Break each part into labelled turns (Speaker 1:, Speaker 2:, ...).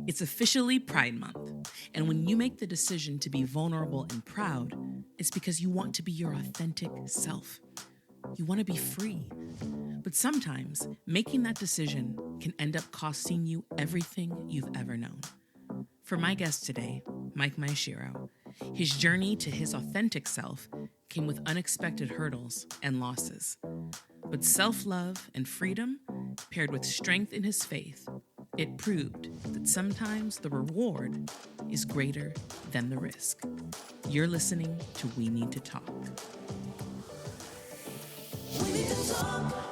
Speaker 1: It's officially Pride Month, and when you make the decision to be vulnerable and proud, it's because you want to be your authentic self. You want to be free. But sometimes making that decision can end up costing you everything you've ever known. For my guest today, Maeshiro, his journey to his authentic self came with unexpected hurdles and losses. But self-love and freedom, paired with strength in his faith, it proved that sometimes the reward is greater than the risk. You're listening to We Need to Talk. We Need to Talk.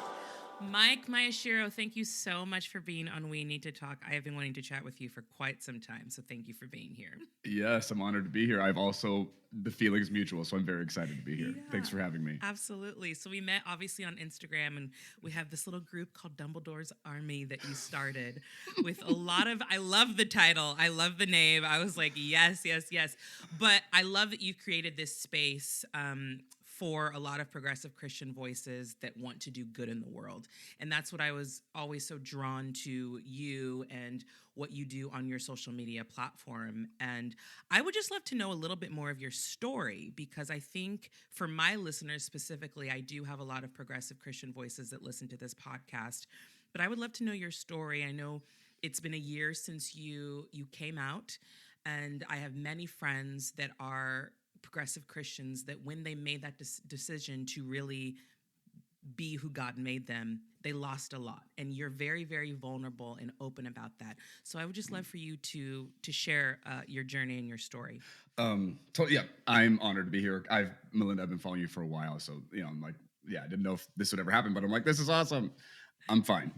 Speaker 1: Maeshiro, thank you so much for being on We Need to Talk. I have been wanting to chat with you for quite some time, so thank you for being here.
Speaker 2: Yes, I'm honored to be here. The feeling's mutual, so I'm very excited to be here. Yeah, thanks for having me.
Speaker 1: Absolutely. So we met obviously on Instagram, and we have this little group called Dumbledore's Army that you started with a lot of, I love the title, I love the name. I was like, yes. But I love that you created this space for a lot of progressive Christian voices that want to do good in the world. And that's what I was always so drawn to you and what you do on your social media platform. And I would just love to know a little bit more of your story, because I think for my listeners specifically, I do have a lot of progressive Christian voices that listen to this podcast, but I would love to know your story. I know it's been a year since you came out, and I have many friends that are progressive Christians that when they made that decision to really be who God made them, they lost a lot. And you're very, very vulnerable and open about that. So I would just love for you to share your journey and your story.
Speaker 2: Yeah, I'm honored to be here. Malynda, I've been following you for a while, so I'm like, I didn't know if this would ever happen, but I'm like, this is awesome. I'm fine.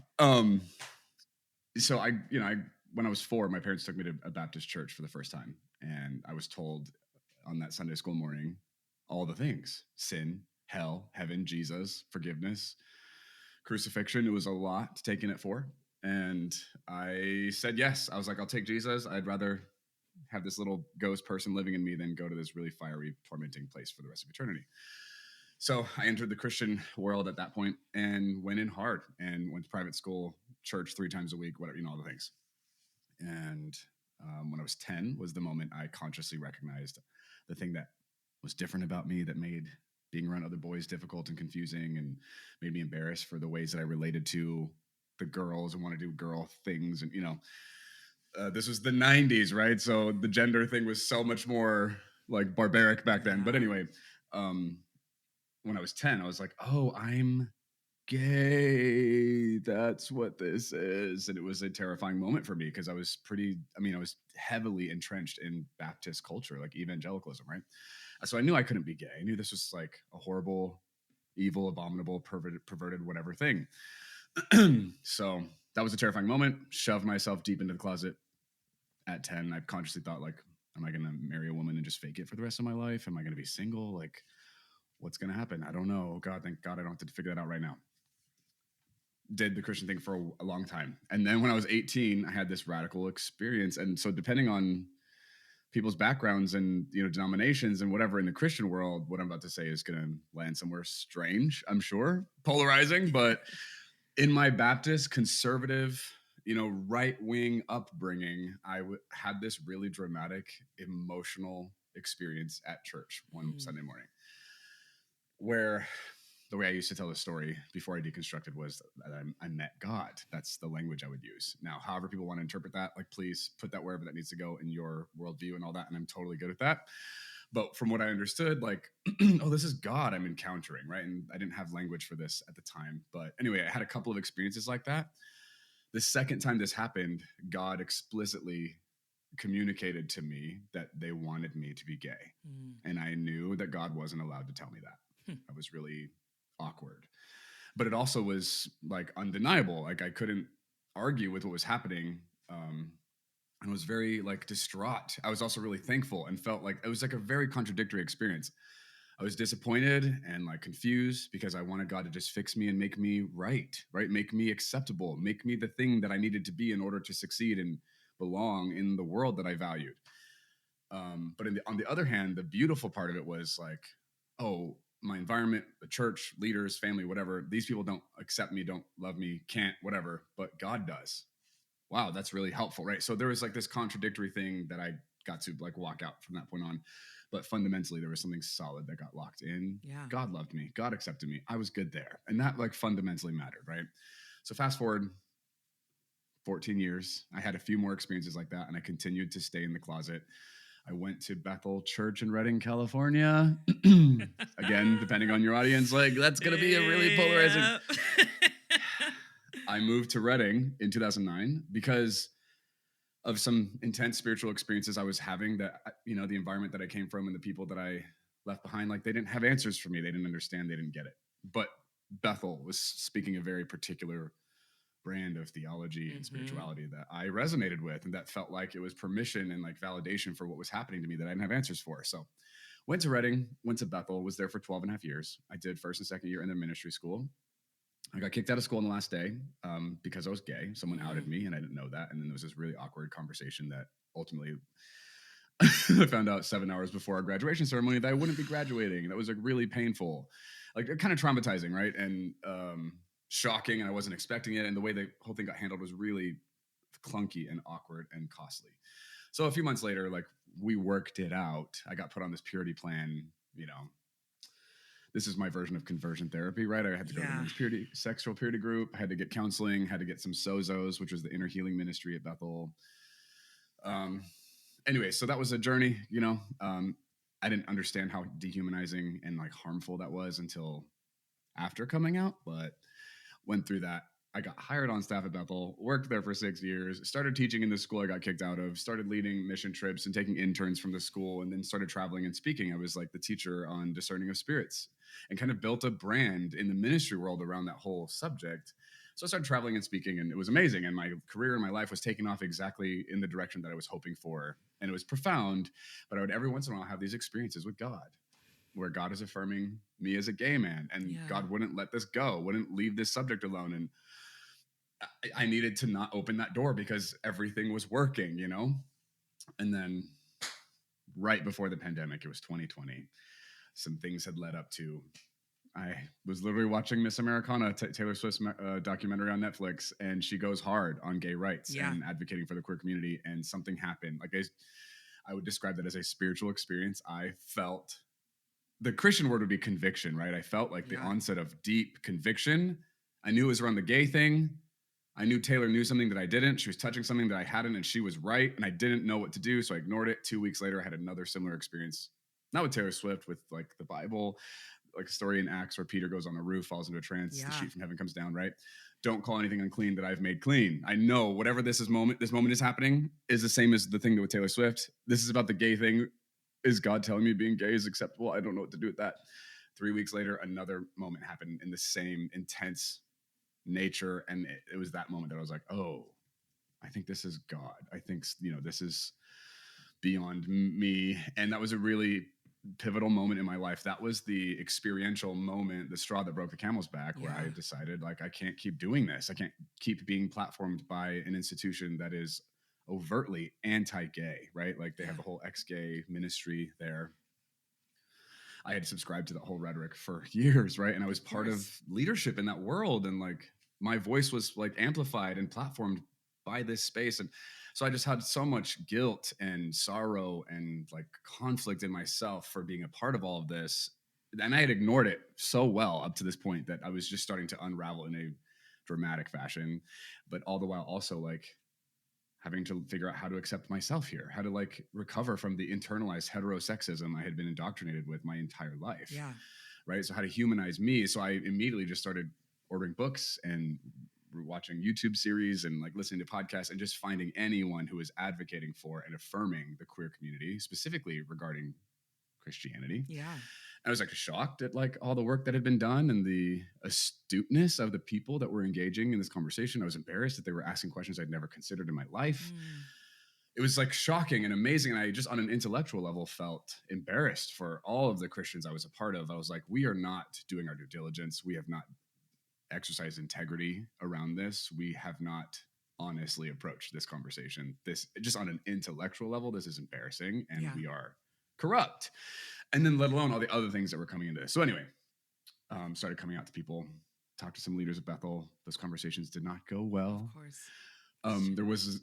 Speaker 2: So when I was 4, my parents took me to a Baptist church for the first time, and I was told on that Sunday school morning all the things: sin, hell, heaven, Jesus, forgiveness, crucifixion. It was a lot to take in at 4. And I said yes. I was like, I'll take Jesus. I'd rather have this little ghost person living in me than go to this really fiery, tormenting place for the rest of eternity. So I entered the Christian world at that point and went in hard and went to private school, church 3 times a week, whatever, all the things. And when I was 10 was the moment I consciously recognized the thing that was different about me, that made being around other boys difficult and confusing and made me embarrassed for the ways that I related to the girls and want to do girl things. And, this was the 90s, right? So the gender thing was so much more like barbaric back then. But anyway, when I was 10, I was like, oh, I'm gay. That's what this is. And it was a terrifying moment for me because I was heavily entrenched in Baptist culture, like evangelicalism, right? So I knew I couldn't be gay. I knew this was like a horrible, evil, abominable, perverted whatever thing. So that was a terrifying moment. Shoved myself deep into the closet at 10. I consciously thought, like, am I going to marry a woman and just fake it for the rest of my life? Am I going to be single? Like, what's going to happen? I don't know. God, thank God I don't have to figure that out right now. Did the Christian thing for a long time. And then when I was 18, I had this radical experience. And so depending on people's backgrounds and, denominations and whatever in the Christian world, what I'm about to say is going to land somewhere strange, I'm sure, polarizing. But in my Baptist conservative, right-wing upbringing, I had this really dramatic, emotional experience at church one Sunday morning, where the way I used to tell the story before I deconstructed was that I met God. That's the language I would use. Now, however people want to interpret that, like, please put that wherever that needs to go in your worldview and all that, and I'm totally good at that. But from what I understood, like, oh, this is God I'm encountering, right? And I didn't have language for this at the time. But anyway, I had a couple of experiences like that. The second time this happened, God explicitly communicated to me that they wanted me to be gay. And I knew that God wasn't allowed to tell me that. I was really awkward. But it also was like undeniable. Like, I couldn't argue with what was happening. And was very like distraught. I was also really thankful and felt like it was like a very contradictory experience. I was disappointed and like confused because I wanted God to just fix me and make me right? Make me acceptable, make me the thing that I needed to be in order to succeed and belong in the world that I valued. But on the other hand, the beautiful part of it was like, oh, my environment, the church, leaders, family, whatever, these people don't accept me, don't love me, can't, whatever, but God does. wow, that's really helpful, right? So there was like this contradictory thing that I got to like walk out from that point on. But fundamentally, there was something solid that got locked in.
Speaker 1: Yeah.
Speaker 2: God loved me. God accepted me. I was good there. And that like fundamentally mattered, right? So fast forward 14 years. I had a few more experiences like that, and I continued to stay in the closet. I went to Bethel Church in Redding, California. Again, depending on your audience, like that's going to be a really polarizing.
Speaker 1: Yep.
Speaker 2: I moved to Reading in 2009 because of some intense spiritual experiences I was having that, the environment that I came from and the people that I left behind, like they didn't have answers for me. They didn't understand. They didn't get it. But Bethel was speaking a very particular brand of theology and
Speaker 1: Mm-hmm.
Speaker 2: spirituality that I resonated with and that felt like it was permission and like validation for what was happening to me that I didn't have answers for. So went to Reading, went to Bethel, was there for 12 and a half years. I did first and second year in their ministry school. I got kicked out of school on the last day because I was gay. Someone outed
Speaker 1: Mm.
Speaker 2: me and I didn't know that. And then there was this really awkward conversation that ultimately I found out 7 hours before our graduation ceremony that I wouldn't be graduating. That was like really painful, like kind of traumatizing, right? And shocking. And I wasn't expecting it. And the way the whole thing got handled was really clunky and awkward and costly. So a few months later, like we worked it out. I got put on this purity plan, this is my version of conversion therapy, right? I had to go to the
Speaker 1: Yeah.
Speaker 2: men's purity, sexual purity group. I had to get counseling, had to get some SOZOs, which was the inner healing ministry at Bethel. Um, anyway, so that was a journey, I didn't understand how dehumanizing and like harmful that was until after coming out, but went through that. I got hired on staff at Bethel, worked there for 6 years, started teaching in the school I got kicked out of, started leading mission trips and taking interns from the school, and then started traveling and speaking. I was like the teacher on discerning of spirits and kind of built a brand in the ministry world around that whole subject. So I started traveling and speaking, and it was amazing. And my career and my life was taking off exactly in the direction that I was hoping for. And it was profound, but I would every once in a while have these experiences with God where God is affirming me as a gay man, and
Speaker 1: Yeah.
Speaker 2: God wouldn't let this go, wouldn't leave this subject alone. And I needed to not open that door because everything was working. And then right before the pandemic, it was 2020. Some things had led up to. I was literally watching Miss Americana, Taylor Swift's documentary on Netflix, and she goes hard on gay rights
Speaker 1: Yeah.
Speaker 2: and advocating for the queer community. And something happened. Like I would describe that as a spiritual experience. I felt the Christian word would be conviction, right? I felt like the
Speaker 1: Yeah.
Speaker 2: onset of deep conviction. I knew it was around the gay thing. I knew Taylor knew something that I didn't. She was touching something that I hadn't, and she was right. And I didn't know what to do, so I ignored it. 2 weeks later, I had another similar experience, not with Taylor Swift, with like the Bible, like a story in Acts where Peter goes on a roof, falls into a trance, the
Speaker 1: Yeah.
Speaker 2: sheet from heaven comes down, right? Don't call anything unclean that I've made clean. I know whatever this moment is happening is the same as the thing with Taylor Swift. This is about the gay thing. Is God telling me being gay is acceptable? I don't know what to do with that. 3 weeks later, another moment happened in the same intense nature. And it was that moment that I was like, oh, I think this is God. I think, this is beyond me. And that was a really pivotal moment in my life. That was the experiential moment, the straw that broke the camel's back, where I
Speaker 1: Yeah.
Speaker 2: decided like, I can't keep doing this. I can't keep being platformed by an institution that is overtly anti-gay, right? Like they
Speaker 1: Yeah.
Speaker 2: have the whole ex-gay ministry there. I had subscribed to that whole rhetoric for years, right? And I was
Speaker 1: Of
Speaker 2: part of
Speaker 1: course.
Speaker 2: leadership in that world. And like my voice was like amplified and platformed by this space. And so I just had so much guilt and sorrow and like conflict in myself for being a part of all of this. And I had ignored it so well up to this point that I was just starting to unravel in a dramatic fashion, but all the while also like having to figure out how to accept myself here, how to like recover from the internalized heterosexism I had been indoctrinated with my entire life.
Speaker 1: Yeah.
Speaker 2: Right. So how to humanize me. So I immediately just started ordering books and watching YouTube series and like listening to podcasts and just finding anyone who is advocating for and affirming the queer community, specifically regarding Christianity.
Speaker 1: Yeah.
Speaker 2: I was like shocked at like all the work that had been done and the astuteness of the people that were engaging in this conversation. I was embarrassed that they were asking questions I'd never considered in my life.
Speaker 1: Mm.
Speaker 2: It was like shocking and amazing. And I just on an intellectual level felt embarrassed for all of the Christians I was a part of. I was like, we are not doing our due diligence. We have not exercised integrity around this. We have not honestly approached this conversation. This just on an intellectual level, this is embarrassing and
Speaker 1: Yeah.
Speaker 2: we are corrupt. And then let alone all the other things that were coming into this. So anyway, started coming out to people, talked to some leaders at Bethel. Those conversations did not go well.
Speaker 1: Of course.
Speaker 2: There
Speaker 1: Sure.
Speaker 2: was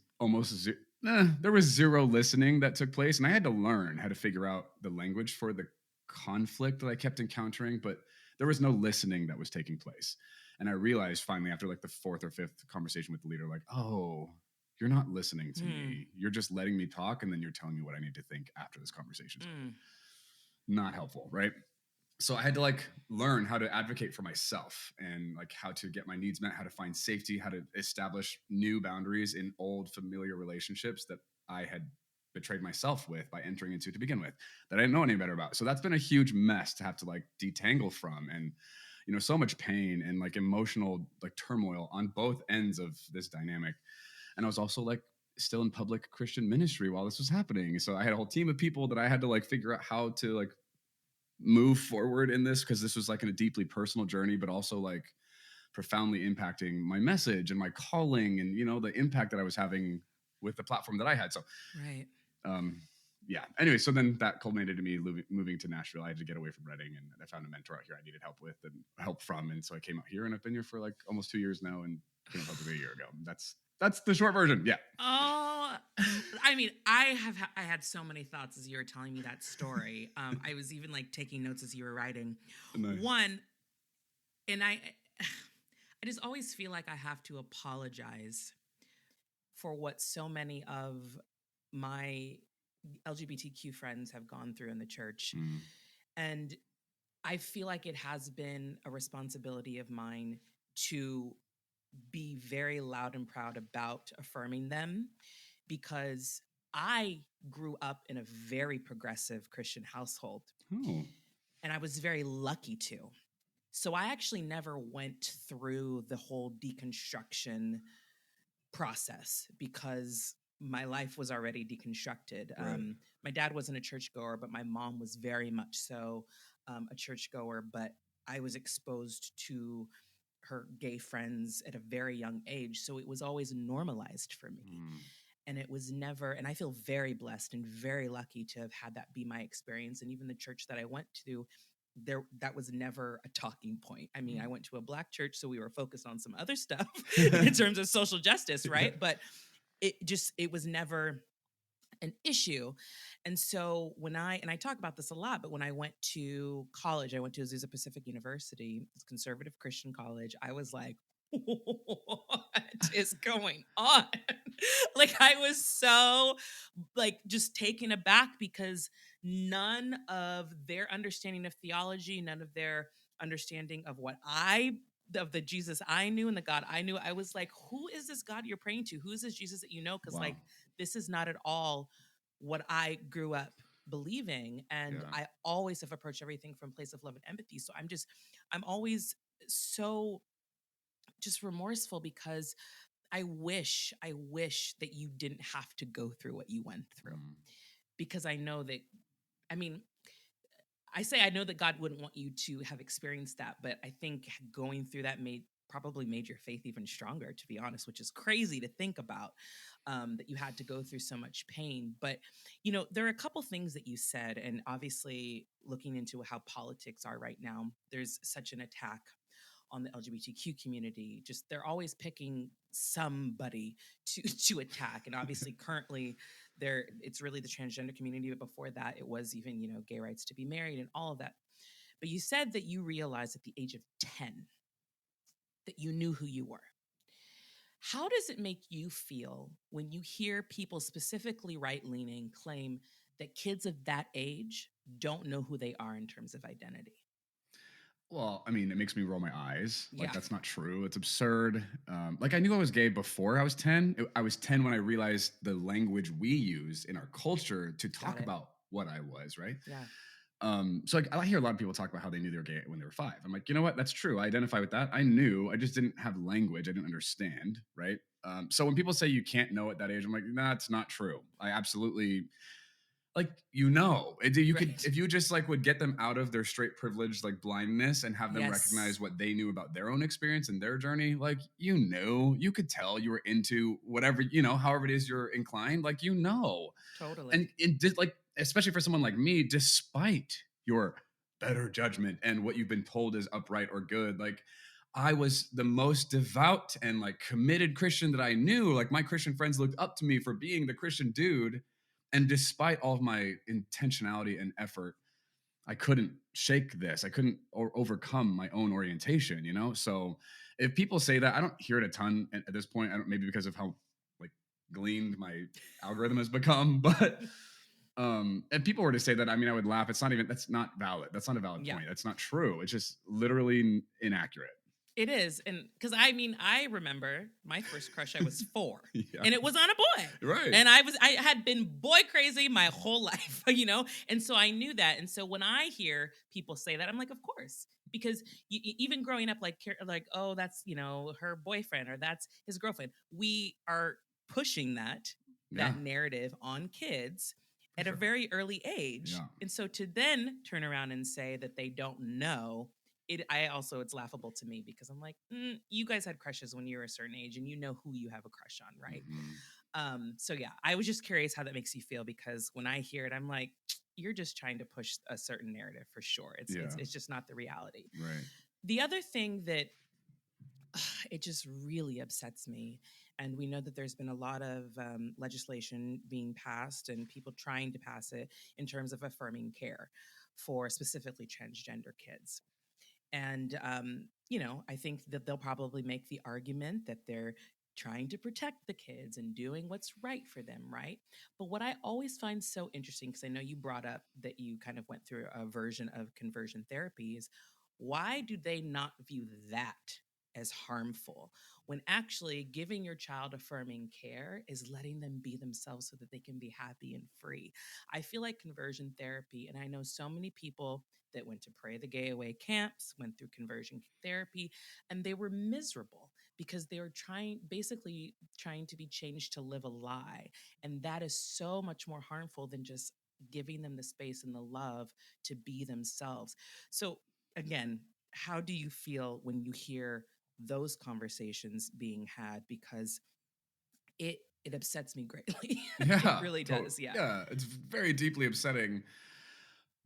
Speaker 2: there was zero listening that took place, and I had to learn how to figure out the language for the conflict that I kept encountering, but there was no listening that was taking place. And I realized finally after like the fourth or fifth conversation with the leader, like, oh, you're not listening to
Speaker 1: Hmm.
Speaker 2: me. You're just letting me talk, and then you're telling me what I need to think after this conversation's over.
Speaker 1: Mm.
Speaker 2: Not helpful, right? So I had to like learn how to advocate for myself and like how to get my needs met, how to find safety, how to establish new boundaries in old familiar relationships that I had betrayed myself with by entering into to begin with that I didn't know any better about. So that's been a huge mess to have to like detangle from, and so much pain and like emotional like turmoil on both ends of this dynamic. And I was also like still in public Christian ministry while this was happening. So I had a whole team of people that I had to like figure out how to like move forward in this, because this was like in a deeply personal journey, but also like profoundly impacting my message and my calling and the impact that I was having with the platform that I had. So
Speaker 1: Right.
Speaker 2: um yeah. Anyway, so then that culminated to me moving to Nashville. I had to get away from Reading, and I found a mentor out here I needed help with and help from. And so I came out here, and I've been here for like almost 2 years now, and came up probably a year ago. That's the short version. Yeah.
Speaker 1: Oh, I mean, I had so many thoughts as you were telling me that story. I was even like taking notes as you were writing.
Speaker 2: Nice.
Speaker 1: One, and I just always feel like I have to apologize for what so many of my LGBTQ friends have gone through in the church.
Speaker 2: Mm,
Speaker 1: And I feel like it has been a responsibility of mine to be very loud and proud about affirming them, because I grew up in a very progressive Christian household,
Speaker 2: oh.
Speaker 1: and I was very lucky to. So I actually never went through the whole deconstruction process because my life was already deconstructed.
Speaker 2: Right.
Speaker 1: My dad wasn't a churchgoer, but my mom was very much so a churchgoer. But I was exposed to her gay friends at a very young age. So it was always normalized for me.
Speaker 2: Mm,
Speaker 1: And it was never, and I feel very blessed and very lucky to have had that be my experience. And even the church that I went to, that was never a talking point. I mean, I
Speaker 2: mm.
Speaker 1: went to a Black church, so we were focused on some other stuff in terms of social justice,
Speaker 2: Yeah.
Speaker 1: right? But it was never an issue. And so and I talk about this a lot, but when I went to college, I went to Azusa Pacific University, it's conservative Christian college. I was like, what is going on? Like I was so like just taken aback because none of their understanding of theology, none of their understanding of of the Jesus I knew and the God I knew. I was like, who is this God you're praying to? Who is this Jesus that you know? Because
Speaker 2: Wow.
Speaker 1: like this is not at all what I grew up believing. And
Speaker 2: Yeah.
Speaker 1: I always have approached everything from a place of love and empathy. So I'm always so just remorseful because I wish that you didn't have to go through what you went through,
Speaker 2: Mm,
Speaker 1: because I know that, I mean, I say I know that God wouldn't want you to have experienced that, but I think going through that probably made your faith even stronger, to be honest, which is crazy to think about, that you had to go through so much pain. But there are a couple things that you said, and obviously looking into how politics are right now, there's such an attack on the LGBTQ community. Just they're always picking somebody to to attack. And obviously currently it's really the transgender community, but before that it was even, gay rights to be married and all of that. But you said that you realized at the age of 10 that you knew who you were. How does it make you feel when you hear people, specifically right leaning, claim that kids of that age don't know who they are in terms of identity?
Speaker 2: Well, I mean, it makes me roll my eyes. Like,
Speaker 1: Yeah,
Speaker 2: that's not true. It's absurd. Like, I knew I was gay before I was 10. I was 10 when I realized the language we use in our culture to
Speaker 1: got
Speaker 2: talk
Speaker 1: it.
Speaker 2: about what I was, right?
Speaker 1: Yeah.
Speaker 2: So like, I hear a lot of people talk about how they knew they were gay when they were 5. I'm like, you know what? That's true. I identify with that. I knew. I just didn't have language. I didn't understand, right? So when people say you can't know at that age, I'm like, nah, it's not true. I absolutely like, you could,
Speaker 1: Right.
Speaker 2: if you just like would get them out of their straight privilege like blindness and have them recognize
Speaker 1: Yes.
Speaker 2: what they knew about their own experience and their journey, like, you could tell you were into whatever, however it is you're inclined, like,
Speaker 1: Totally.
Speaker 2: and it did, like, especially for someone like me, despite your better judgment and what you've been told is upright or good, like, I was the most devout and like committed Christian that I knew. Like my Christian friends looked up to me for being the Christian dude. And despite all of my intentionality and effort, I couldn't shake this. I couldn't overcome my own orientation, you know? So if people say that, I don't hear it a ton at this point. I don't, maybe because of how like gleaned my algorithm has become, but if people were to say that, I mean, I would laugh. It's not even, that's not valid. That's not a valid
Speaker 1: Yeah.
Speaker 2: point. That's not true. It's just literally inaccurate.
Speaker 1: It is. And because I mean, I remember my first crush, I was 4
Speaker 2: Yeah.
Speaker 1: and it was on a boy.
Speaker 2: Right.
Speaker 1: And I had been boy crazy my whole life, you know? And so I knew that. And so when I hear people say that, I'm like, of course, because even growing up, like, oh, that's, you know, her boyfriend or that's his girlfriend. We are pushing that
Speaker 2: Yeah,
Speaker 1: narrative on kids
Speaker 2: for
Speaker 1: at a
Speaker 2: sure.
Speaker 1: very early age.
Speaker 2: Yeah.
Speaker 1: And so to then turn around and say that they don't know it's laughable to me because I'm like, you guys had crushes when you were a certain age and you know who you have a crush on, right?
Speaker 2: Mhm.
Speaker 1: So yeah, I was just curious how that makes you feel because when I hear it, I'm like, you're just trying to push a certain narrative for sure. It's
Speaker 2: Yeah.
Speaker 1: it's just not the reality.
Speaker 2: Right.
Speaker 1: The other thing that it just really upsets me, and we know that there's been a lot of legislation being passed and people trying to pass it in terms of affirming care for specifically transgender kids. And, you know, I think that they'll probably make the argument that they're trying to protect the kids and doing what's right for them, right? But what I always find so interesting, because I know you brought up that you kind of went through a version of conversion therapy, is why do they not view that as harmful when actually giving your child affirming care is letting them be themselves so that they can be happy and free? I feel like conversion therapy, and I know so many people that went to Pray the Gay Away camps, went through conversion therapy, and they were miserable because they were basically trying to be changed to live a lie. And that is so much more harmful than just giving them the space and the love to be themselves. So, again, how do you feel when you hear those conversations being had? Because it upsets me greatly. It
Speaker 2: Yeah.
Speaker 1: really does. Yeah.
Speaker 2: Yeah. It's very deeply upsetting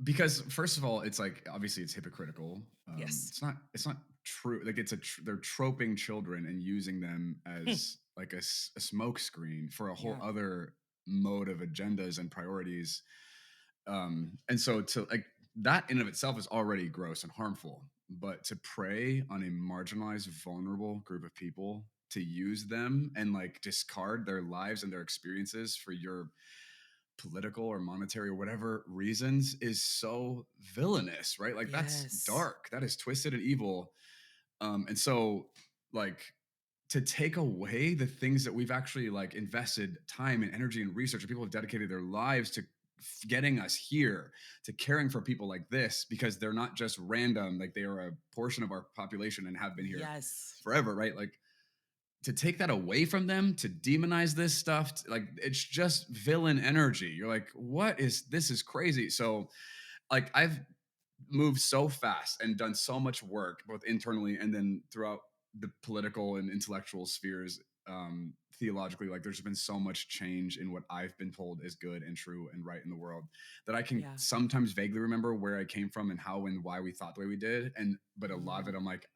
Speaker 2: because first of all, it's like obviously it's hypocritical.
Speaker 1: Yes.
Speaker 2: It's not true. Like they're troping children and using them
Speaker 1: Hmm.
Speaker 2: as like a smoke screen for a whole
Speaker 1: Yeah.
Speaker 2: other mode of agendas and priorities. And so to like that in of itself is already gross and harmful, but to prey on a marginalized, vulnerable group of people, to use them and like discard their lives and their experiences for your political or monetary or whatever reasons is so villainous, right? Like that's
Speaker 1: Yes.
Speaker 2: dark, that is twisted and evil. And so like to take away the things that we've actually like invested time and energy and research, and people have dedicated their lives to getting us here, to caring for people like this, because they're not just random, like they are a portion of our population and have been here
Speaker 1: Yes.
Speaker 2: forever, right? Like to take that away from them, to demonize this stuff, like it's just villain energy. You're like, what is this? Is crazy. So like I've moved so fast and done so much work both internally and then throughout the political and intellectual spheres, theologically, like there's been so much change in what I've been told is good and true and right in the world that I can
Speaker 1: Yeah.
Speaker 2: sometimes vaguely remember where I came from and how and why we thought the way we did. And but a lot of
Speaker 1: Mhm.
Speaker 2: it I'm like,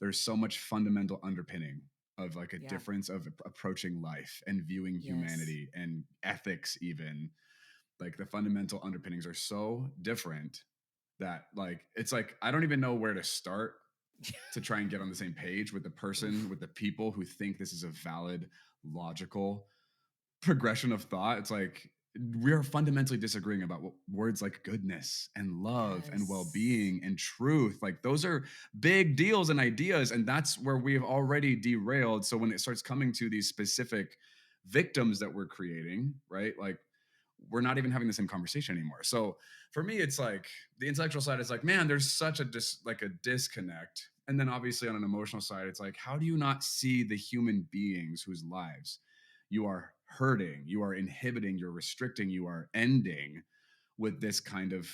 Speaker 2: there's so much fundamental underpinning of like a
Speaker 1: Yeah.
Speaker 2: difference of approaching life and viewing
Speaker 1: Yes.
Speaker 2: humanity and ethics. Even like the fundamental underpinnings are so different that like it's like I don't even know where to start to try and get on the same page with the person,
Speaker 1: Oof.
Speaker 2: with the people who think this is a valid, logical progression of thought. It's like we are fundamentally disagreeing about what words like goodness and love and
Speaker 1: Yes.
Speaker 2: well-being and truth, like those are big deals and ideas, and that's where we've already derailed. So when it starts coming to these specific victims that we're creating, right, like we're not even having the same conversation anymore. So for me, it's like the intellectual side is like, man, there's such a like a disconnect. And then obviously on an emotional side, it's like, how do you not see the human beings whose lives you are hurting, you are inhibiting, you're restricting, you are ending with this kind of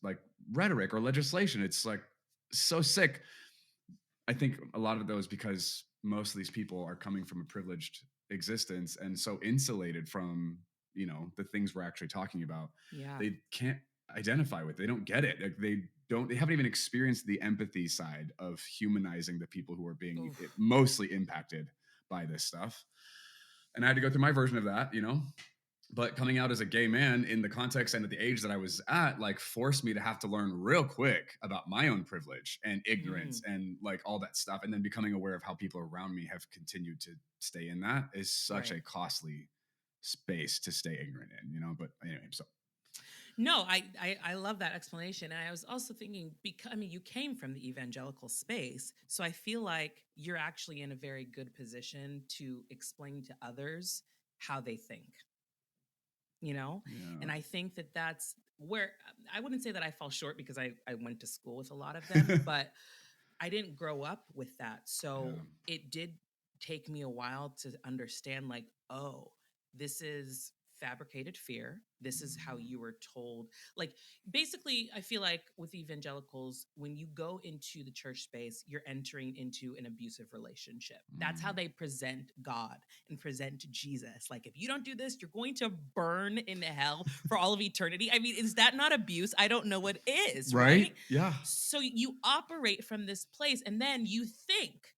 Speaker 2: like rhetoric or legislation? It's like so sick. I think a lot of those because most of these people are coming from a privileged existence and so insulated from, you know, the things we're actually talking about.
Speaker 1: Yeah.
Speaker 2: They can't identify with. They don't get it. Like they haven't even experienced the empathy side of humanizing the people who are being
Speaker 1: Oof.
Speaker 2: mostly impacted by this stuff. And I had to go through my version of that, but coming out as a gay man in the context and at the age that I was at, like, forced me to have to learn real quick about my own privilege and ignorance
Speaker 1: Mm,
Speaker 2: and like all that stuff. And then becoming aware of how people around me have continued to stay in that is such
Speaker 1: right.
Speaker 2: a costly space to stay ignorant in, But anyway, so
Speaker 1: No, I love that explanation. And I was also thinking, because I mean, you came from the evangelical space, so I feel like you're actually in a very good position to explain to others how they think, you know?
Speaker 2: yeah.
Speaker 1: And I think that that's where I wouldn't say that I fall short because I went to school with a lot of them, but I didn't grow up with that. So
Speaker 2: Yeah.
Speaker 1: it did take me a while to understand, like, oh, this is fabricated fear. This is how
Speaker 2: Mm.
Speaker 1: you were told. Like, basically, I feel like with evangelicals, when you go into the church space, you're entering into an abusive relationship. That's how
Speaker 2: Mm.
Speaker 1: they present God and present Jesus. Like, if you don't do this, you're going to burn in hell for all of eternity. I mean, is that not abuse? I don't know what is,
Speaker 2: Right?
Speaker 1: right?
Speaker 2: Yeah.
Speaker 1: So you operate from this place, and then you think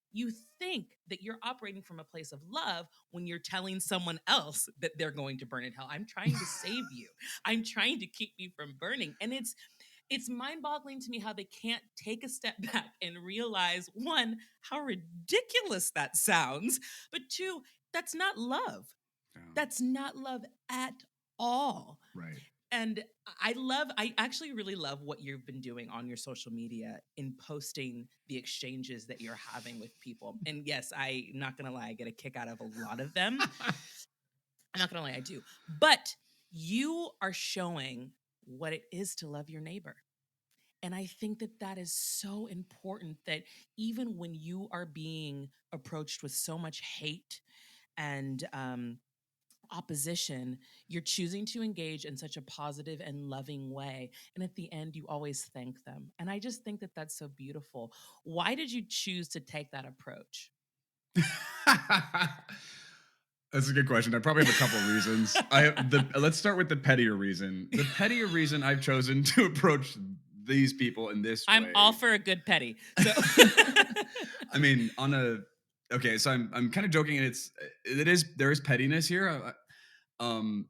Speaker 1: that you're operating from a place of love when you're telling someone else that they're going to burn in hell. I'm trying to save you. I'm trying to keep you from burning. And it's mind-boggling to me how they can't take a step back and realize, one, how ridiculous that sounds, but two, that's not love.
Speaker 2: Yeah.
Speaker 1: That's not love at all.
Speaker 2: Right.
Speaker 1: And I actually really love what you've been doing on your social media in posting the exchanges that you're having with people. And yes, I'm not gonna lie, I get a kick out of a lot of them. I'm not gonna lie, I do. But you are showing what it is to love your neighbor. And I think that that is so important, that even when you are being approached with so much hate and opposition, you're choosing to engage in such a positive and loving way. And at the end, you always thank them. And I just think that that's so beautiful. Why did you choose to take that approach?
Speaker 2: That's a good question. I probably have a couple reasons. I have the Let's start with the pettier reason. The pettier reason I've chosen to approach these people in this
Speaker 1: I'm all
Speaker 2: way.
Speaker 1: for a good petty. So,
Speaker 2: I mean, okay, so I'm kind of joking, and there is pettiness here. Um,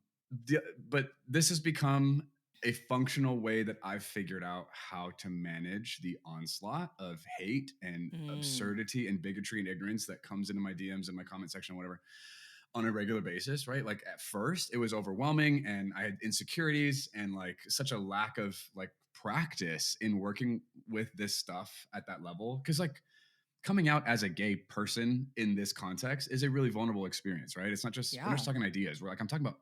Speaker 2: but this has become a functional way that I've figured out how to manage the onslaught of hate and
Speaker 1: mm,
Speaker 2: absurdity and bigotry and ignorance that comes into my DMs and my comment section, whatever, on a regular basis, right? Like, at first it was overwhelming and I had insecurities and like such a lack of like practice in working with this stuff at that level. Cause like coming out as a gay person in this context is a really vulnerable experience, right? We're not
Speaker 1: yeah,
Speaker 2: just talking ideas. We're like, I'm talking about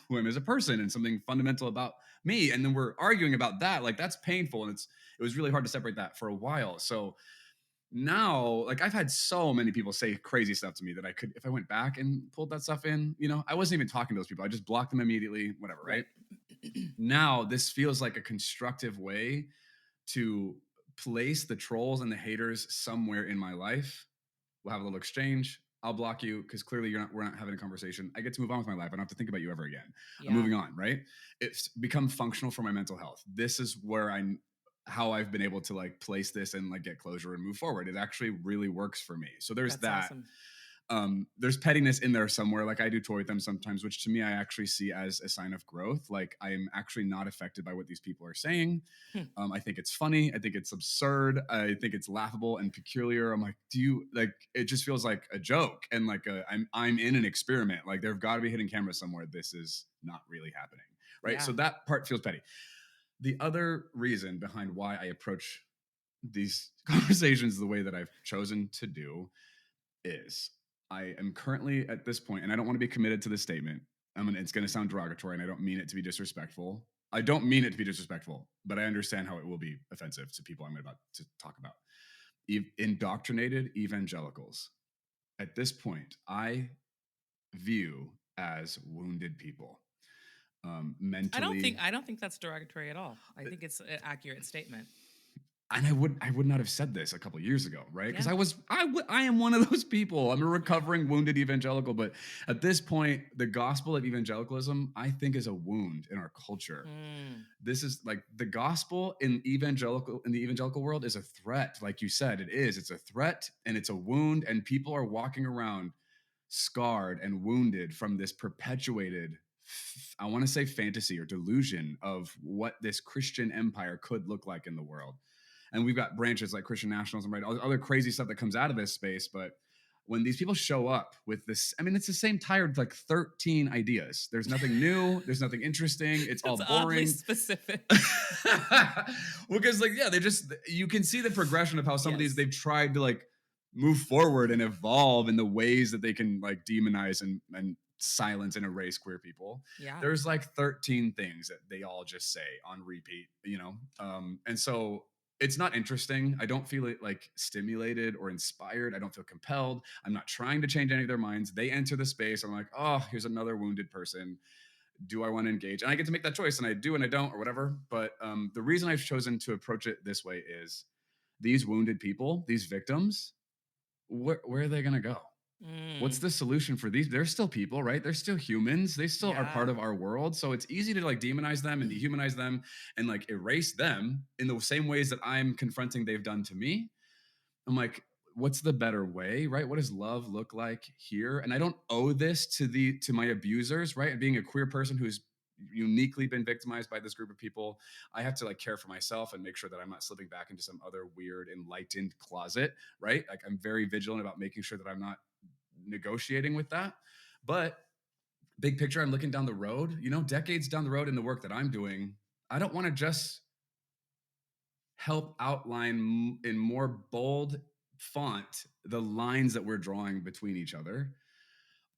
Speaker 2: who I am as a person and something fundamental about me. And then we're arguing about that. Like, that's painful. And it was really hard to separate that for a while. So now, like, I've had so many people say crazy stuff to me that I could, if I went back and pulled that stuff in, I wasn't even talking to those people. I just blocked them immediately, whatever, right?
Speaker 1: right.
Speaker 2: Now this feels like a constructive way to place the trolls and the haters somewhere in my life. We'll have a little exchange. I'll block you because clearly we're not having a conversation. I get to move on with my life. I don't have to think about you ever again. I'm
Speaker 1: Yeah,
Speaker 2: moving on, right? It's become functional for my mental health. This is how I've been able to like place this and like get closure and move forward. It actually really works for me. So there's
Speaker 1: that's
Speaker 2: that.
Speaker 1: awesome.
Speaker 2: There's pettiness in there somewhere. Like, I do toy with them sometimes, which to me I actually see as a sign of growth. Like, I am actually not affected by what these people are saying.
Speaker 1: Hmm,
Speaker 2: I think it's funny. I think it's absurd. I think it's laughable and peculiar. I'm like, do you like? It just feels like a joke and like I'm in an experiment. Like, there've got to be hidden cameras somewhere. This is not really happening, right?
Speaker 1: yeah.
Speaker 2: So that part feels petty. The other reason behind why I approach these conversations the way that I've chosen to do is I am currently at this point, and I don't want to be committed to this statement. It's going to sound derogatory, and I don't mean it to be disrespectful. I don't mean it to be disrespectful, but I understand how it will be offensive to people I'm about to talk about. Indoctrinated evangelicals. At this point, I view as wounded people, mentally.
Speaker 1: I don't think that's derogatory at all. I think it's an accurate statement.
Speaker 2: and I would not have said this a couple years ago, right? Because
Speaker 1: Yeah.
Speaker 2: I am one of those people. I'm a recovering wounded evangelical, but at this point, the gospel of evangelicalism, I think, is a wound in our culture.
Speaker 1: Mm.
Speaker 2: This is like the gospel in the evangelical world is a threat. Like you said, it is. It's a threat and it's a wound, and people are walking around scarred and wounded from this perpetuated, I want to say, fantasy or delusion of what this Christian empire could look like in the world. And we've got branches like Christian nationalism, right? All other crazy stuff that comes out of this space. But when these people show up with this, I mean, it's the same tired like 13 ideas. There's nothing new. There's nothing interesting. It's all
Speaker 1: It's oddly
Speaker 2: boring.
Speaker 1: specific.
Speaker 2: Because like, yeah, you can see the progression of how some of these,
Speaker 1: Yes.
Speaker 2: they've tried to like move forward and evolve in the ways that they can like demonize and silence and erase queer people.
Speaker 1: Yeah.
Speaker 2: There's like 13 things that they all just say on repeat, and so it's not interesting. I don't feel like stimulated or inspired. I don't feel compelled. I'm not trying to change any of their minds. They enter the space. I'm like, oh, here's another wounded person. Do I want to engage? And I get to make that choice, and I do and I don't or whatever. But the reason I've chosen to approach it this way is these wounded people, these victims, where are they going to go? What's
Speaker 1: Mm.
Speaker 2: the solution for these? They're still people, right? They're still humans. They still are
Speaker 1: Yeah.
Speaker 2: part of our world. So it's easy to like demonize them and dehumanize them and like erase them in the same ways that I'm confronting they've done to me. I'm like, what's the better way, right? What does love look like here? And I don't owe this to my abusers, right? Being a queer person who's uniquely been victimized by this group of people, I have to like care for myself and make sure that I'm not slipping back into some other weird enlightened closet, right? Like I'm very vigilant about making sure that I'm not negotiating with that. But big picture, I'm looking down the road, decades down the road in the work that I'm doing. I don't want to just help outline in more bold font the lines that we're drawing between each other.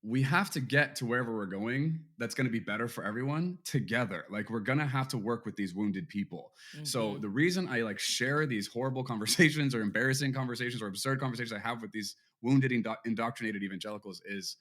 Speaker 2: We have to get to wherever we're going that's going to be better for everyone together. Like we're going to have to work with these wounded people. So
Speaker 1: Mm-hmm.
Speaker 2: the reason I like share these horrible conversations or embarrassing conversations or absurd conversations I have with these wounded indoctrinated evangelicals is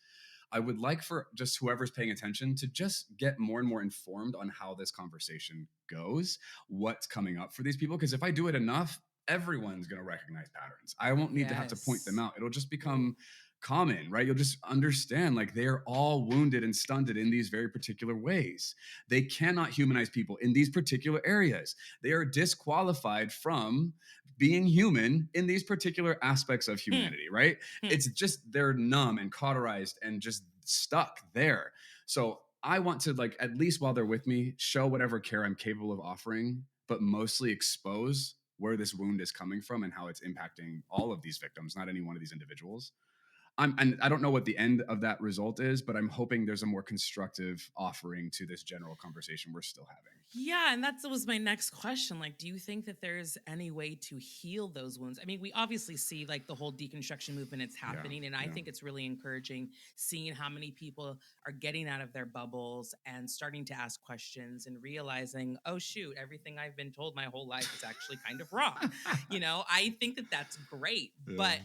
Speaker 2: I would like for just whoever's paying attention to just get more and more informed on how this conversation goes, what's coming up for these people. Because if I do it enough, everyone's going to recognize patterns. I won't need to have to point them
Speaker 1: Yes.
Speaker 2: out. It'll just
Speaker 1: Ooh.
Speaker 2: become common, right? You'll just understand like they are all wounded and stunted in these very particular ways. They cannot humanize people in these particular areas. They are disqualified from being human in these particular aspects of
Speaker 1: Hmm.
Speaker 2: humanity, right?
Speaker 1: Hmm.
Speaker 2: It's just they're numb and cauterized and just stuck there. So I want to like at least while they're with me, show whatever care I'm capable of offering, but mostly expose where this wound is coming from and how it's impacting all of these victims, not any one of these individuals. And I don't know what the end of that result is, but I'm hoping there's a more constructive offering to this general conversation we're still having.
Speaker 1: Yeah, and that was my next question. Like, do you think that there's any way to heal those wounds? I mean, we obviously see like the whole deconstruction movement, it's
Speaker 2: Yeah,
Speaker 1: happening. And I
Speaker 2: yeah.
Speaker 1: think it's really encouraging seeing how many people are getting out of their bubbles and starting to ask questions and realizing, oh, shoot, everything I've been told my whole life is actually kind of wrong. I think that that's great.
Speaker 2: Yeah,
Speaker 1: But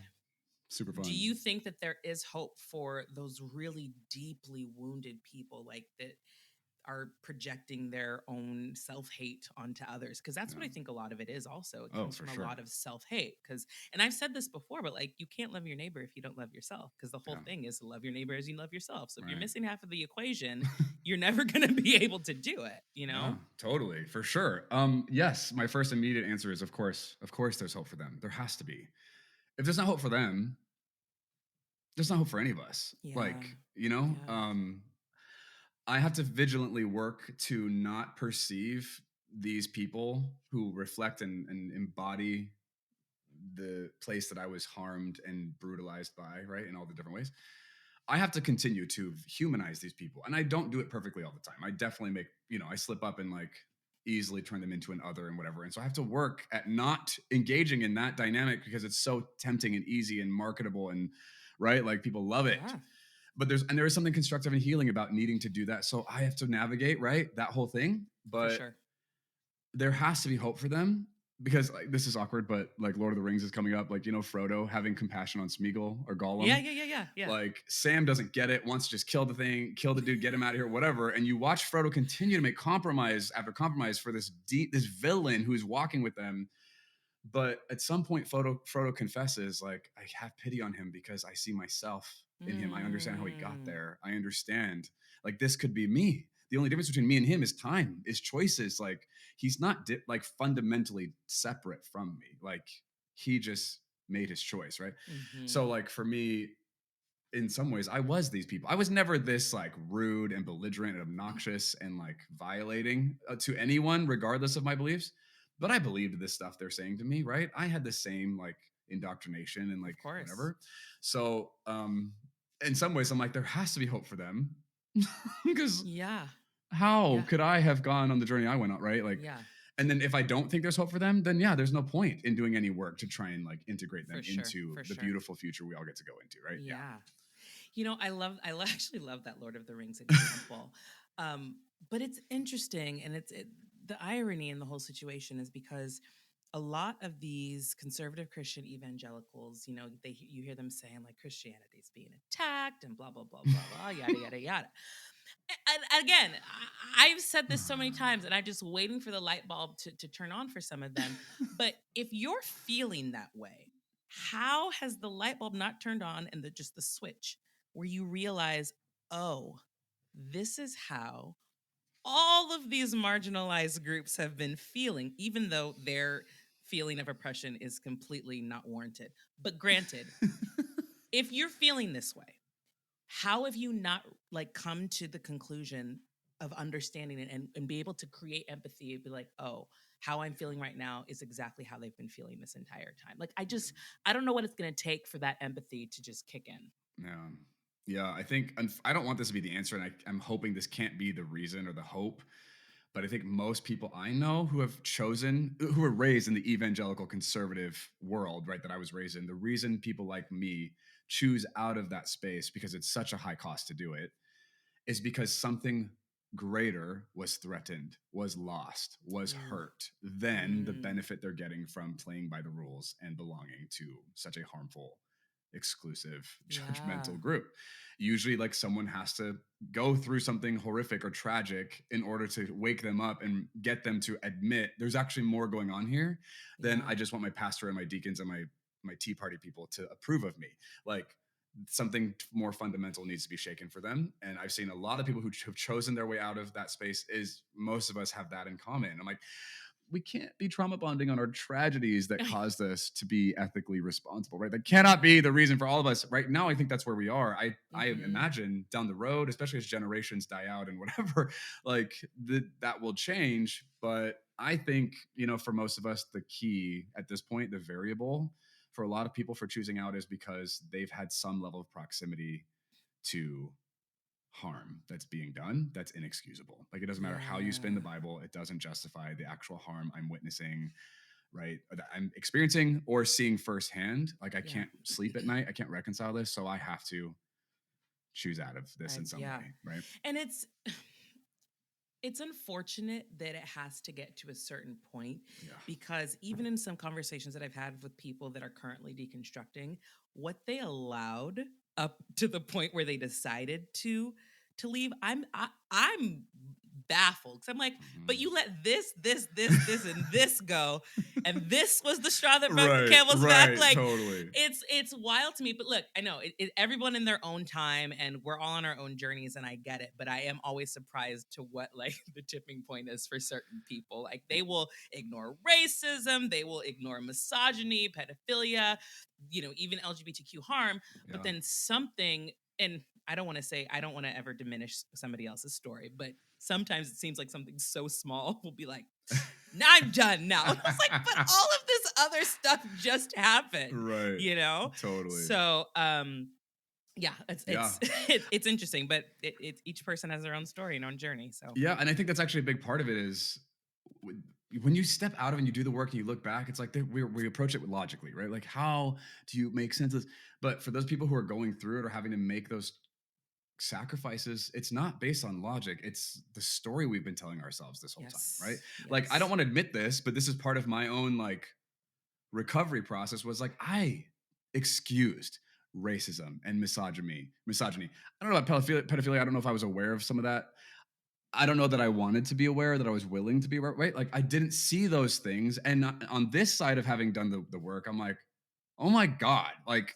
Speaker 2: super
Speaker 1: do
Speaker 2: fun.
Speaker 1: you think that there is hope for those really deeply wounded people like that are projecting their own self-hate onto others? Because that's what
Speaker 2: Yeah.
Speaker 1: I think a lot of it is. Also, it
Speaker 2: Oh,
Speaker 1: comes
Speaker 2: for
Speaker 1: from a
Speaker 2: sure.
Speaker 1: lot of self-hate. Because, and I've said this before, but like, you can't love your neighbor if you don't love yourself, because the whole
Speaker 2: Yeah.
Speaker 1: thing is to love your neighbor as you love yourself. So if you're
Speaker 2: Right.
Speaker 1: missing half of the equation, you're never going to be able to do it,
Speaker 2: Yeah, totally, for sure. Yes, my first immediate answer is of course, there's hope for them. There has to be. If there's not hope for them, there's not hope for any of us.
Speaker 1: Yeah.
Speaker 2: Like,
Speaker 1: Yeah.
Speaker 2: I have to vigilantly work to not perceive these people who reflect and embody the place that I was harmed and brutalized by, right, in all the different ways. I have to continue to humanize these people. And I don't do it perfectly all the time. I definitely I slip up and like easily turn them into an other and whatever. And so I have to work at not engaging in that dynamic because it's so tempting and easy and marketable and right, like people love it.
Speaker 1: Yeah,
Speaker 2: But there is something constructive and healing about needing to do that. So I have to navigate, right, that whole thing.
Speaker 1: for
Speaker 2: But
Speaker 1: sure.
Speaker 2: there has to be hope for them because like this is awkward, but like Lord of the Rings is coming up, like Frodo having compassion on Smeagol or
Speaker 1: Yeah.
Speaker 2: Gollum.
Speaker 1: Yeah. Yeah. Yeah. Yeah.
Speaker 2: Like Sam doesn't get it, wants to just kill the thing, kill the dude, get him out of here, whatever. And you watch Frodo continue to make compromise after compromise for this villain who's walking with them But at some point, Frodo confesses, like, I have pity on him because I see myself in him. I understand how he got
Speaker 1: Mm,
Speaker 2: there. I understand, like, this could be me. The only difference between me and him is time, is choices. Like, he's not like fundamentally separate from me. Like, he just made his choice, right? So,
Speaker 1: mhm.
Speaker 2: like, for me, in some ways, I was these people. I was never this like rude and belligerent and obnoxious and like violating to anyone, regardless of my beliefs. But I believed this stuff they're saying to me, right? I had the same like indoctrination and
Speaker 1: Of
Speaker 2: like
Speaker 1: course.
Speaker 2: whatever. So, in some ways, I'm like, there has to be hope for them because
Speaker 1: Yeah.
Speaker 2: how
Speaker 1: Yeah.
Speaker 2: could I have gone on the journey I went on, right? Like,
Speaker 1: Yeah.
Speaker 2: and then if I don't think there's hope for them, then yeah, there's no point in doing any work to try and like integrate
Speaker 1: For
Speaker 2: them
Speaker 1: sure.
Speaker 2: into
Speaker 1: For
Speaker 2: the
Speaker 1: sure.
Speaker 2: beautiful future we all get to go into, right? Yeah.
Speaker 1: Yeah. Actually love that Lord of the Rings example. Um, but it's interesting, and the irony in the whole situation is because a lot of these conservative Christian evangelicals, you hear them saying like Christianity is being attacked and blah blah blah blah blah yada yada yada. And again, I've said this so many times, and I'm just waiting for the light bulb to turn on for some of them. But if you're feeling that way, how has the light bulb not turned on and just the switch where you realize, oh, this is how all of these marginalized groups have been feeling, even though their feeling of oppression is completely not warranted. But granted, if you're feeling this way, how have you not like come to the conclusion of understanding it and be able to create empathy and be like, oh, how I'm feeling right now is exactly how they've been feeling this entire time. Like I don't know what it's going to take for that empathy to just kick in.
Speaker 2: Yeah. Yeah. I think, I don't want this to be the answer. And I'm hoping this can't be the reason or the hope. But I think most people I know who have chosen, who were raised in the evangelical conservative world, right, that I was raised in, the reason people like me choose out of that space because it's such a high cost to do it is because something greater was threatened, was lost, was
Speaker 1: Ooh.
Speaker 2: hurt than the
Speaker 1: Mm,
Speaker 2: benefit they're getting from playing by the rules and belonging to such a harmful, exclusive,
Speaker 1: yeah.
Speaker 2: judgmental group. Usually, like someone has to go through something horrific or tragic in order to wake them up and get them to admit there's actually more going on here than
Speaker 1: Yeah.
Speaker 2: I just want my pastor and my deacons and my tea party people to approve of me. Like, something more fundamental needs to be shaken for them. And I've seen a lot of people who have chosen their way out of that space. Is most of us have that in common. I'm like, we can't be trauma bonding on our tragedies that caused us to be ethically responsible, right? That cannot be the reason for all of us. Right now, I think that's where we are. I
Speaker 1: Hmm.
Speaker 2: imagine down the road, especially as generations die out and whatever, like that will change. But I think, for most of us, the key at this point, the variable for a lot of people for choosing out is because they've had some level of proximity to harm that's being done that's inexcusable. Like, it doesn't matter how you spin the
Speaker 1: Yeah.
Speaker 2: Bible, it doesn't justify the actual harm I'm witnessing, right? Or that I'm experiencing or seeing firsthand. Like, I
Speaker 1: Yeah.
Speaker 2: can't sleep at night. I can't reconcile this. So I have to choose out of this in some
Speaker 1: Yeah.
Speaker 2: way, right?
Speaker 1: And it's unfortunate that it has to get to a certain point
Speaker 2: Yeah.
Speaker 1: because even in some conversations that I've had with people that are currently deconstructing, what they allowed up to the point where they decided to leave, I'm baffled because I'm like, but
Speaker 2: Mhm.
Speaker 1: you let this, and this go, and this was the straw that broke the
Speaker 2: Right,
Speaker 1: camel's back.
Speaker 2: right,
Speaker 1: Like
Speaker 2: totally.
Speaker 1: it's wild to me. But look, I know everyone in their own time, and we're all on our own journeys, and I get it. But I am always surprised to what like the tipping point is for certain people. Like they will ignore racism, they will ignore misogyny, pedophilia, even LGBTQ harm. But
Speaker 2: Yeah.
Speaker 1: then something, and I don't want to ever diminish somebody else's story, but sometimes it seems like something so small will be like, now I'm done now. It's like, but all of this other stuff just happened,
Speaker 2: Right.
Speaker 1: you know?
Speaker 2: Totally.
Speaker 1: So yeah,
Speaker 2: Yeah.
Speaker 1: it's interesting, but it's each person has their own story and own journey. So
Speaker 2: Yeah, and I think that's actually a big part of it is when you step out of it and you do the work and you look back, it's like we approach it logically, right? Like, how do you make sense of this? But for those people who are going through it or having to make those sacrifices, it's not based on logic. It's the story we've been telling ourselves this whole time, right?
Speaker 1: yes,
Speaker 2: Like, I don't
Speaker 1: yes.
Speaker 2: want to admit this, but this is part of my own like recovery process was like I excused racism and misogyny. I don't know about pedophilia. I don't know if I was aware of some of that. I don't know that I wanted to be aware, that I was willing to be aware, right? Like I didn't see those things. And on this side of having done the work, I'm like, oh my God, like,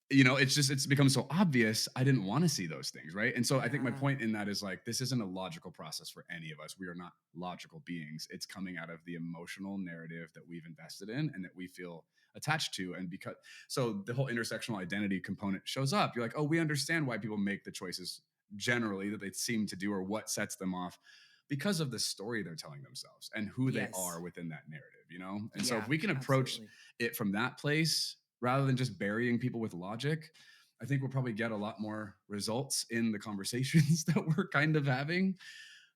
Speaker 2: it's become so obvious. I didn't want to see those things, right? And so I think my
Speaker 1: Yeah.
Speaker 2: point in that is like, this isn't a logical process for any of us. We are not logical beings. It's coming out of the emotional narrative that we've invested in and that we feel attached to. And because, so the whole intersectional identity component shows up. You're like, oh, we understand why people make the choices generally that they seem to do or what sets them off because of the story they're telling themselves and who they
Speaker 1: Yes.
Speaker 2: are within that narrative. And so if
Speaker 1: Yeah,
Speaker 2: we can approach
Speaker 1: absolutely.
Speaker 2: it from that place rather than just burying people with logic, I think we'll probably get a lot more results in the conversations that we're kind of having,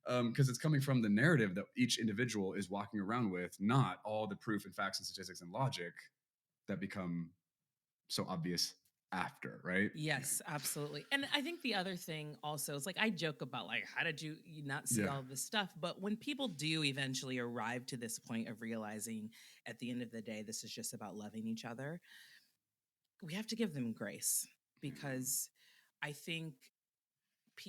Speaker 2: because it's coming from the narrative that each individual is walking around with, not all the proof and facts and statistics and logic that become so obvious after, right?
Speaker 1: Yes, absolutely. And I think the other thing also is like I joke about like how did you not see
Speaker 2: Yeah.
Speaker 1: all of this stuff? But when people do eventually arrive to this point of realizing at the end of the day this is just about loving each other, we have to give them grace because I think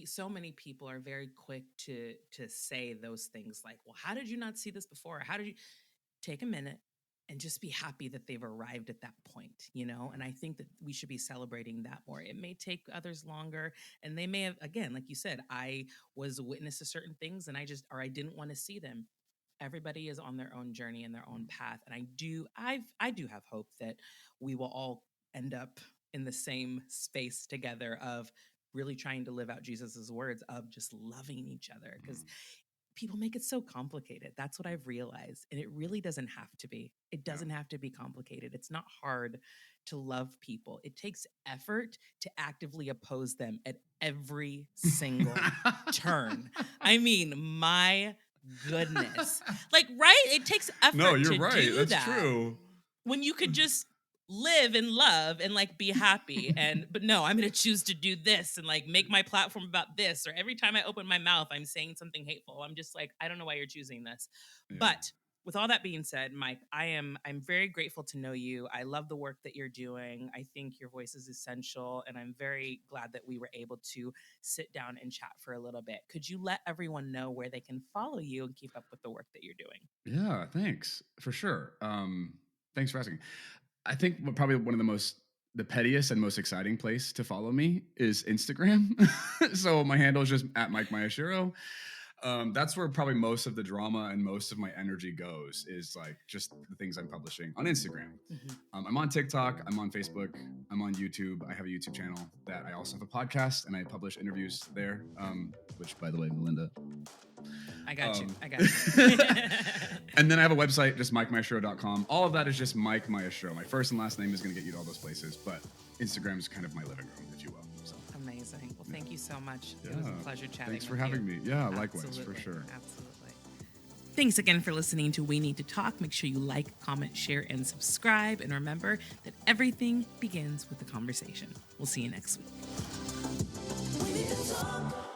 Speaker 1: so many people are very quick to say those things like, "Well, how did you not see this before? How did you take a minute and just be happy that they've arrived at that point, you know?" And I think that we should be celebrating that more. It may take others longer and they may have, again, like you said, I was a witness to certain things and I didn't want to see them. Everybody is on their own journey and their own path. And I do have hope that we will all end up in the same space together of really trying to live out Jesus's words of just loving each other because people make it so complicated. That's what I've realized. And it really doesn't have to be. It
Speaker 2: Yeah.
Speaker 1: doesn't have to be complicated. It's not hard to love people. It takes effort to actively oppose them at every single turn. I mean, my goodness. Like, right? It takes
Speaker 2: No,
Speaker 1: effort
Speaker 2: you're
Speaker 1: to
Speaker 2: right.
Speaker 1: do
Speaker 2: That's
Speaker 1: that
Speaker 2: true.
Speaker 1: when you could just live and love and like be happy but no, I'm going to choose to do this and like make my platform about this, or every time I open my mouth I'm saying something hateful. I'm just like, I don't know why you're choosing this.
Speaker 2: Yeah.
Speaker 1: But with all that being said, Mike, I'm very grateful to know you. I love the work that you're doing. I think your voice is essential and I'm very glad that we were able to sit down and chat for a little bit. Could you let everyone know where they can follow you and keep up with the work that you're doing?
Speaker 2: Yeah, thanks. For sure. Thanks for asking. I think probably one of the pettiest and most exciting place to follow me is Instagram. So my handle is just at Mike Maeshiro. That's where probably most of the drama and most of my energy goes, is like just the things I'm publishing on Instagram.
Speaker 1: Mhm.
Speaker 2: I'm on TikTok, I'm on Facebook, I'm on YouTube. I have a YouTube channel that I also have a podcast and I publish interviews there. Which, by the way, Malynda.
Speaker 1: I got you.
Speaker 2: Um,
Speaker 1: I got you.
Speaker 2: and then I have a website, just MikeMaeshiro.com. All of that is just Mike Maeshiro. My first and last name is going to get you to all those places, but Instagram is kind of my living room, if you will. So.
Speaker 1: Amazing. Well, thank you so much.
Speaker 2: Yeah.
Speaker 1: It was a pleasure chatting.
Speaker 2: Thanks for
Speaker 1: with
Speaker 2: having
Speaker 1: you.
Speaker 2: me. Yeah, likewise,
Speaker 1: Absolutely.
Speaker 2: for sure.
Speaker 1: Absolutely. Thanks again for listening to We Need to Talk. Make sure you like, comment, share, and subscribe. And remember that everything begins with the conversation. We'll see you next week.
Speaker 3: We need to talk.